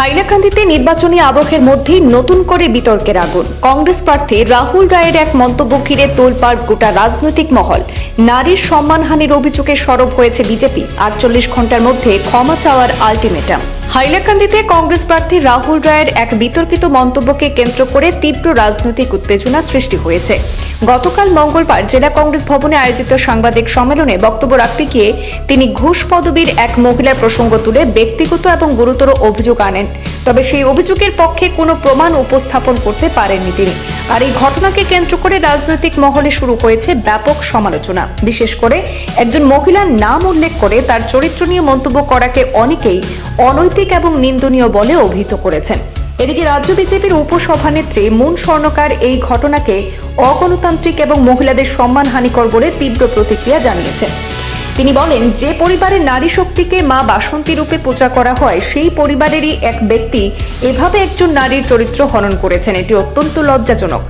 হাইলাকান্দিতে নির্বাচনী আবহের মধ্যেই নতুন করে বিতর্কের আগুন। কংগ্রেস প্রার্থী রাহুল রায়ের এক মন্তব্য ঘিরে তোলপাড় গোটা রাজনৈতিক মহল। নারীর সম্মানহানির অভিযোগে সরব হয়েছে বিজেপি। 48 ঘন্টার মধ্যে ক্ষমা চাওয়ার আলটিমেটাম। হাইলাকান্দিতে কংগ্রেস প্রার্থী রাহুল রায়ের এক বিতর্কিত মন্তব্যকে কেন্দ্র করে তীব্র রাজনৈতিক উত্তেজনা সৃষ্টি হয়েছে। গতকাল মঙ্গলবার জেলা কংগ্রেস ভবনে আয়োজিত সাংবাদিক সম্মেলনে বক্তব্য রাখতে গিয়ে তিনি ঘুষ পদবীর এক মহিলার প্রসঙ্গ তুলে ব্যক্তিগত এবং গুরুতর অভিযোগ আনেন। তবে সেই অভিযোগের পক্ষে কোনো প্রমাণ উপস্থাপন করতে পারেননি তিনি। আর এই ঘটনাকে কেন্দ্র করে রাজনৈতিক মহলে শুরু হয়েছে ব্যাপক সমালোচনা। বিশেষ করে একজন মহিলার নাম উল্লেখ করে তার চরিত্র নিয়ে মন্তব্য করাকে অনেকেই অনৈতিক এবং নিন্দনীয় বলে অভিহিত করেছেন। এদিকে রাজ্য বিজেপির উপসভানেত্রী মুন স্বর্ণকার এই ঘটনাকে অগণতান্ত্রিক এবং মহিলাদের সম্মানহানিকর বলে তীব্র প্রতিক্রিয়া জানিয়েছেন। তিনি বলেন, যে পরিবারের নারী শক্তিকে মা বাসন্তী রূপে পূজা করা হয়, সেই পরিবারেরই এক ব্যক্তি এভাবে একজন নারীর চরিত্র হনন করেছেন। এটি অত্যন্ত লজ্জাজনক।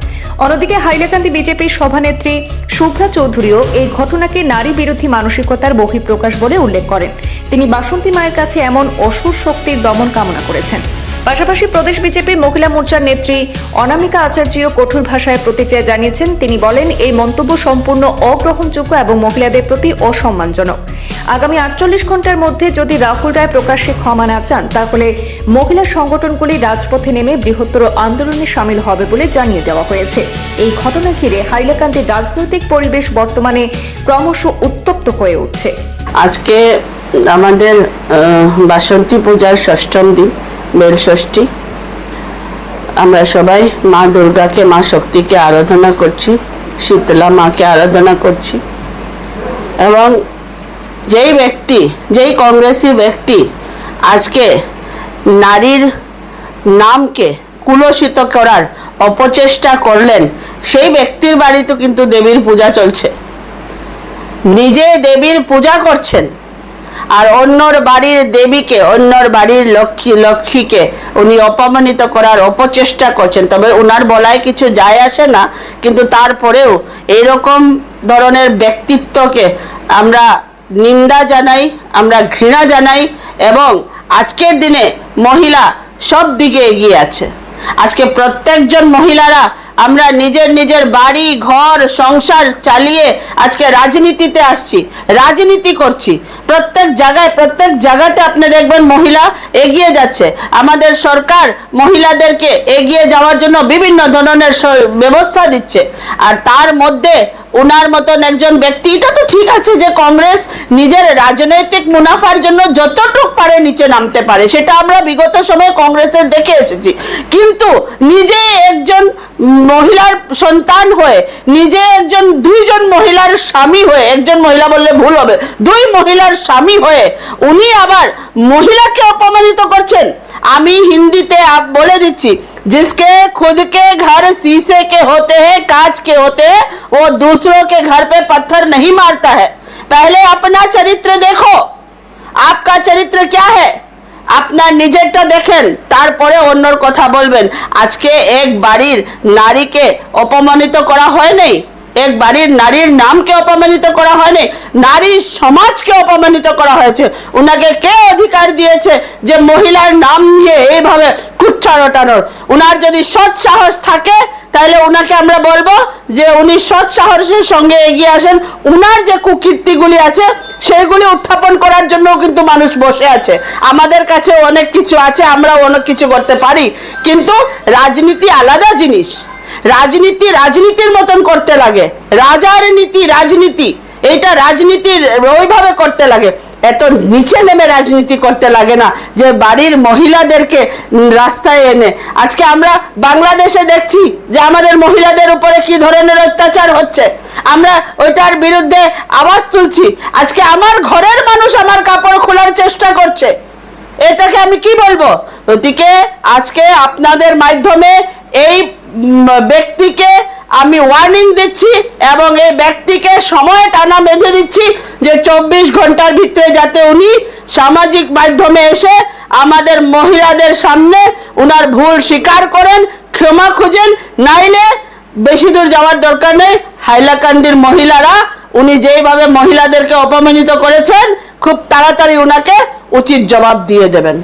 অন্যদিকে হাইলাকান্দি বিজেপির সভানেত্রী শুভ্রা চৌধুরীও এই ঘটনাকে নারী বিরোধী মানসিকতার বহিঃপ্রকাশ বলে উল্লেখ করেন। তিনি বাসন্তী মায়ের কাছে এমন অসুর শক্তির দমন কামনা করেছেন। পাশাপাশি প্রদেশ বিজেপির মহিলা মোর্চার নেত্রী অনামিকা আচার্যও কঠোর ভাষায় প্রতিক্রিয়া জানিয়েছেন। তিনি বলেন, এই মন্তব্য সম্পূর্ণ অগ্রহণযোগ্য এবং মহিলাদের প্রতি অসম্মানজনক। আগামী 48 ঘন্টার মধ্যে যদি রাহুল রায় প্রকাশ্যে ক্ষমা না চান, তাহলে মহিলা সংগঠনগুলি রাজপথে নেমে বৃহত্তর আন্দোলনে সামিল হবে বলে জানিয়ে দেওয়া হয়েছে। এই ঘটনা ঘিরে হাইলাকান্দির রাজনৈতিক পরিবেশ বর্তমানে ক্রমশ উত্তপ্ত হয়ে উঠছে। আজকে আমাদের বাসন্তী পূজার 6ম দিন, বেল ষষ্ঠী। আমরা সবাই মা দুর্গাকে, মা শক্তিকে আরাধনা করছি, শীতলা মাকে আরাধনা করছি। এবং যেই কংগ্রেসী ব্যক্তি আজকে নারীর নামকে কুলসিত করার অপচেষ্টা করলেন, সেই ব্যক্তির বাড়িতে কিন্তু দেবীর পূজা চলছে। নিজে দেবীর পূজা করছেন আর অন্যর বাড়ির দেবীকে, অন্যর বাড়ির লক্ষ্মীকে উনি অপমানিত করার অপচেষ্টা করছেন। তবে ওনার বলায় কিছু যায় আসে না, কিন্তু তারপরেও এরকম ধরনের ব্যক্তিত্বকে আমরা নিন্দা জানাই, আমরা ঘৃণা জানাই। এবং আজকের দিনে মহিলা সব দিকে এগিয়ে আছে। আজকে প্রত্যেকজন মহিলারা আমরা নিজের বাড়ি ঘর সংসার চালিয়ে আজকে রাজনীতিতে আসছি, রাজনীতি করছি। প্রত্যেক জায়গাতে আপনি দেখবেন মহিলা এগিয়ে যাচ্ছে। আমাদের সরকার মহিলাদেরকে এগিয়ে যাওয়ার জন্য বিভিন্ন ধরনের ব্যবস্থা দিচ্ছে। আর তার মধ্যে ওনার মতন একজন ব্যক্তি, এটা তো ঠিক আছে যে কংগ্রেস নিজের রাজনৈতিক মুনাফার জন্য যতটুক পারে নিচে নামতে পারে, সেটা আমরা বিগত সময়ে কংগ্রেসের দেখে এসেছি। কিন্তু নিজে একজন মহিলার সন্তান হয়ে, নিজে একজন 2জন মহিলার স্বামী হয়ে, একজন মহিলা বললে ভুল হবে, 2 মহিলার স্বামী হয়ে উনি আবার মহিলাকে অপমানিত করছেন। আমি হিন্দিতে বলে দিচ্ছি, जिसके खुद के घर शीशे के होते हैं, कांच के होते हैं, वो दूसरों के घर पे पत्थर नहीं मारता है। पहले अपना चरित्र देखो, आपका चरित्र क्या है, আপনার নিজেরটা দেখেন, তারপরে অন্যর কথা বলবেন। আজকে এক বাড়ির নারীকে অপমানিত করা হয় নাই, এক বাড়ির নারীর নামকে অপমানিত করা হয়নি, নারী সমাজকে অপমানিত করা হয়েছে। উনাকে কে অধিকার দিয়েছে যে মহিলার নাম নিয়ে এইভাবে কুচ্ছা রটানোর? উনার যদি সৎ সাহস থাকে তাহলে উনাকে আমরা বলবো যে উনি সৎ সাহসের সঙ্গে এগিয়ে আসেন। উনার যে কুকীর্তিগুলি আছে সেগুলি উত্থাপন করার জন্য কিন্তু মানুষ বসে আছে। আমাদের কাছে অনেক কিছু আছে, আমরাও অনেক কিছু করতে পারি, কিন্তু রাজনীতি আলাদা জিনিস। রাজনীতির মতন করতে লাগে, রাজার নীতি রাজনীতি, এইটা রাজনীতির ওইভাবে করতে লাগে। এত নিচে নেমে রাজনীতি করতে লাগে না, যে বাড়ির মহিলাদেরকে রাস্তায় এনে। আজকে আমরা বাংলাদেশে দেখছি যে আমাদের মহিলাদের উপরে কি ধরনের অত্যাচার হচ্ছে, আমরা ওইটার বিরুদ্ধে আওয়াজ তুলছি। আজকে আমার ঘরের মানুষ আমার কাপড় খোলার চেষ্টা করছে, এটাকে আমি কি বলবো? ওদিকে আজকে আপনাদের মাধ্যমে এই ব্যক্তিকে আমি ওয়ার্নিং দিচ্ছি এবং এই ব্যক্তিকে সময় টানা বেঁধে দিচ্ছি যে 24 ঘন্টার ভিতরে যাতে উনি সামাজিক মাধ্যমে এসে আমাদের মহিলাদের সামনে উনার ভুল স্বীকার করেন, ক্ষমা খুঁজেন। নাইলে বেশি দূর যাওয়ার দরকার নেই, হাইলাকান্দির মহিলারা উনি যেইভাবে মহিলাদেরকে অপমানিত করেছেন, খুব তাড়াতাড়ি উনাকে উচিত জবাব দিয়ে দেবেন।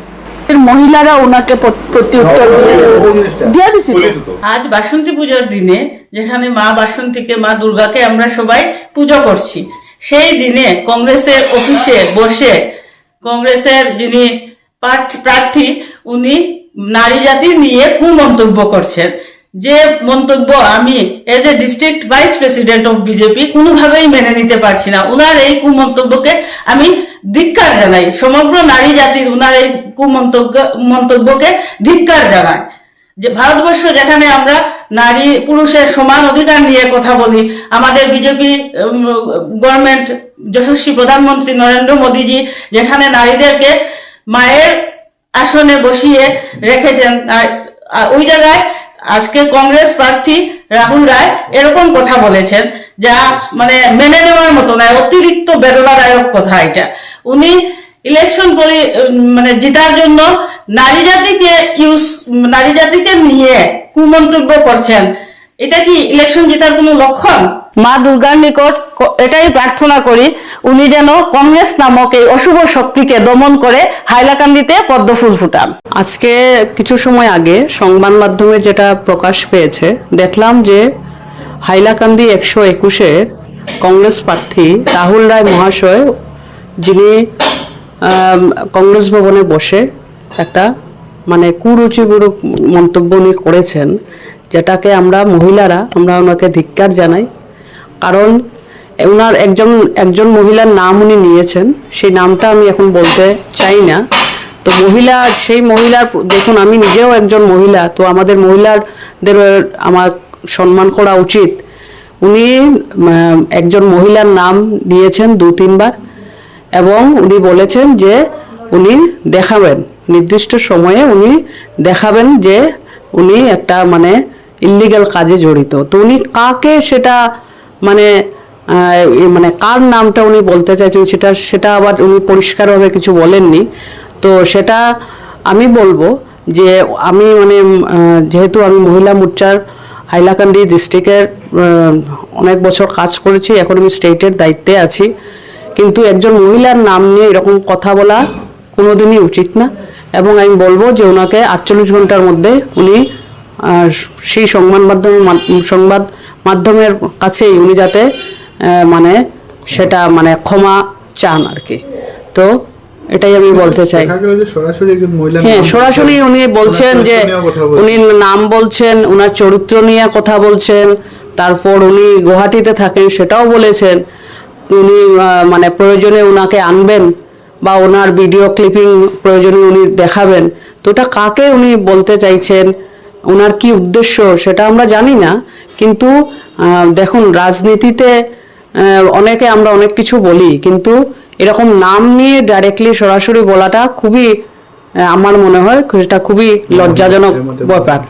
মহিলারা ওনাকে প্রতি উত্তর দিয়ে দিছিল। আজ বাসন্তী পূজার দিনে যেখানে মা বাসন্তীকে, মা দুর্গাকে আমরা সবাই পুজো করছি, সেই দিনে কংগ্রেসের অফিসে বসে কংগ্রেসের যিনি প্রার্থী উনি নারী জাতি নিয়ে কুমন্তব্য করছেন, যে মন্তব্য আমি as a district vice president of BJP কোনোভাবেই মেনে নিতে পারছি না। উনার এই কুমন্তব্যকে আমি ধিক্কার জানাই, সমগ্র নারী জাতির উনার এই মন্তব্যকে ধিক্কার জানাই। যে ভারতবর্ষ যেখানে আমরা নারী পুরুষের সমান অধিকার নিয়ে কথা বলি, আমাদের বিজেপি গভর্নমেন্ট, যশস্বী প্রধানমন্ত্রী নরেন্দ্র মোদীজি যেখানে নারীদেরকে মায়ের আসনে বসিয়ে রেখেছেন, ওই জায়গায় আজকে কংগ্রেস প্রার্থী রাহুল রায় এরকম কথা বলেছেন যা মানে মেনে নেওয়ার মতো নয়, অতিরিক্ত বেদনাদায়ক কথা এটা। উনি ইলেকশন মানে জেতার জন্য নারী জাতিকে নিয়ে কুমন্তব্য করছেন, এটা কি ইলেকশন জেতার কোনো লক্ষণ? মা দুর্গার নিকট এটাই প্রার্থনা করি উনি যেন কংগ্রেস নামক এই অশুভ শক্তিকে দমন করে হাইলাকান্দিতে পদ্ম ফুল ফুটান। আজকে কিছু সময় আগে সংবাদ মাধ্যমে যেটা প্রকাশ পেয়েছে, দেখলাম যে হাইলাকান্দি 121-এর কংগ্রেস প্রার্থী রাহুল রায় মহাশয়, যিনি কংগ্রেস ভবনে বসে একটা মানে কুরুচিগুরু মন্তব্য উনি করেছেন, যেটাকে আমরা মহিলারা ওনাকে ধিক্কার জানাই। কারণ ওনার একজন মহিলার নাম উনি নিয়েছেন, সেই নামটা আমি এখন বলতে চাই না। তো সেই মহিলার, দেখুন আমি নিজেও একজন মহিলা, তো আমাদের মহিলাদের আমার সম্মান করা উচিত। উনি একজন মহিলার নাম নিয়েছেন 2-3 বার, এবং উনি বলেছেন যে উনি দেখাবেন নির্দিষ্ট সময়ে, উনি দেখাবেন যে উনি একটা মানে ইল্লিগাল কাজে জড়িত। তো উনি কাকে সেটা মানে কার নামটা উনি বলতে চাইছেন সেটা আবার উনি পরিষ্কারভাবে কিছু বলেননি। তো সেটা আমি বলবো যে আমি যেহেতু আমি মহিলা মোর্চার হাইলাকান্দি ডিস্ট্রিক্টের অনেক বছর কাজ করেছি, এখন আমি স্টেটের দায়িত্বে আছি, কিন্তু একজন মহিলার নাম নিয়ে এরকম কথা বলা কোনোদিনই উচিত না। এবং আমি বলবো যে ওনাকে 48 ঘন্টার মধ্যে উনি সেই সংবাদ মাধ্যমের কাছেই উনি যাতে সেটা ক্ষমা চান আর কি। তো এটাই আমি বলতে চাই। হ্যাঁ, সরাসরি উনি বলছেন যে উনি নাম বলছেন, ওনার চরিত্র নিয়ে কথা বলছেন, তারপর উনি গুয়াহাটিতে থাকেন সেটাও বলেছেন। উনি প্রয়োজনে ওনাকে আনবেন বা ওনার ভিডিও ক্লিপিং প্রয়োজনে উনি দেখাবেন। তো ওটা কাকে উনি বলতে চাইছেন, ওনার কি উদ্দেশ্য সেটা আমরা জানি না। কিন্তু দেখুন, রাজনীতিতে আমরা অনেক কিছু বলি, কিন্তু এরকম নাম নিয়ে ডাইরেক্টলি সরাসরি বলাটা খুবই, আমার মনে হয় সেটা খুবই লজ্জাজনক ব্যাপার।